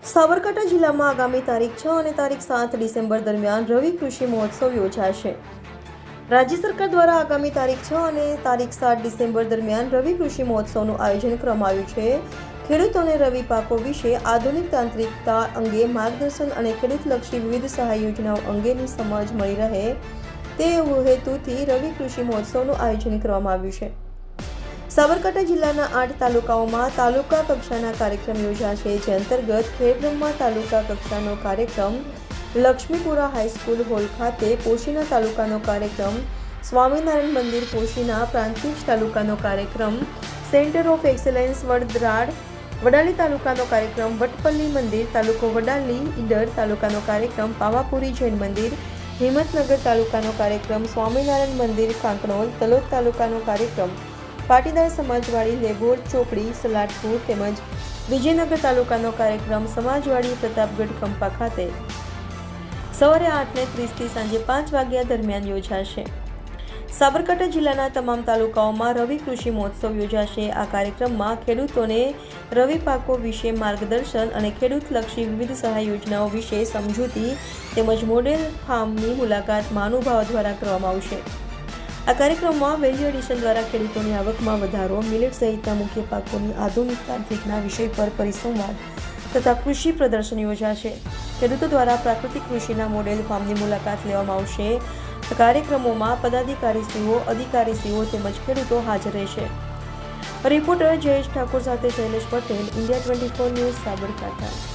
સાબરકાંઠા જિલ્લામાં આગામી તારીખ 6 અને તારીખ 7 ડિસેમ્બર દરમિયાન રવિ કૃષિ મહોત્સવ યોજાશે। રાજ્ય સરકાર દ્વારા આગામી તારીખ 6 અને તારીખ 7 ડિસેમ્બર દરમિયાન રવિ કૃષિ મહોત્સવનું આયોજન કરવામાં આવ્યું છે। ખેડૂતોને રવિ પાકો વિશે આધુનિક તાંત્રિકતા અંગે માર્ગદર્શન અને ખેડૂતલક્ષી વિવિધ સહાય યોજનાઓ અંગેની સમજ મળી રહે તે હેતુથી રવિ કૃષિ મહોત્સવનું આયોજન કરવામાં આવ્યું છે। સાબરકાંઠા જિલ્લાના 8 તાલુકાઓમાં તાલુકા કક્ષાના કાર્યક્રમ યોજાશે, જે અંતર્ગત ખેડબ્રહ્મા તાલુકા કક્ષાનો કાર્યક્રમ લક્ષ્મીપુરા હાઈસ્કૂલ હોલ ખાતે, પોશીના તાલુકાનો કાર્યક્રમ સ્વામિનારાયણ મંદિર પોશીના, પ્રાંતિજ તાલુકાનો કાર્યક્રમ centre of excellence Vadodara, Vadali તાલુકાનો કાર્યક્રમ વટપલ્લી મંદિર તાલુકો વડાલી, ઈડર તાલુકાનો કાર્યક્રમ પાવાપુરી જૈન મંદિર, હિંમતનગર તાલુકાનો કાર્યક્રમ સ્વામિનારાયણ મંદિર કાંકણોલ, તલોદ તાલુકાનો કાર્યક્રમ પાટીદાર સમાજવાડી લેગોર ચોકડી સલાટપુર તેમજ વિજયનગર તાલુકાનો કાર્યક્રમ સમાજવાડી પ્રતાપગઢ કંપા ખાતે સવારે 8:30 થી સાંજે 5 વાગ્યા દરમિયાન યોજાશે। સાબરકાંઠા જિલ્લાના તમામ તાલુકાઓમાં રવિ કૃષિ મહોત્સવ યોજાશે। આ કાર્યક્રમમાં ખેડૂતોને રવિ પાકો વિશે માર્ગદર્શન અને ખેડૂતલક્ષી વિવિધ સહાય યોજનાઓ વિશે સમજૂતી તેમજ મોડેલ ફાર્મની મુલાકાત મહાનુભાવો દ્વારા કરવામાં આવશે। આ કાર્યક્રમમાં વેલ્યુ એડિશન દ્વારા ખેડૂતોની આવકમાં વધારો, મિલેટ સહિતના મુખ્ય પાકોની આધુનિક તાંત્રિકના વિષય પર પરિસંવાદ તથા કૃષિ પ્રદર્શન યોજાશે। ખેડૂતો દ્વારા પ્રાકૃતિક કૃષિના મોડેલ ફાર્મની મુલાકાત લેવામાં આવશે। કાર્યક્રમોમાં પદાધિકારીશ્રીઓ, અધિકારીશ્રીઓ તેમજ ખેડૂતો હાજર રહેશે। રિપોર્ટર જયેશ ઠાકોર સાથે શૈલેષ પટેલ, ઇન્ડિયા 24 ન્યૂઝ, સાબરકાંઠા।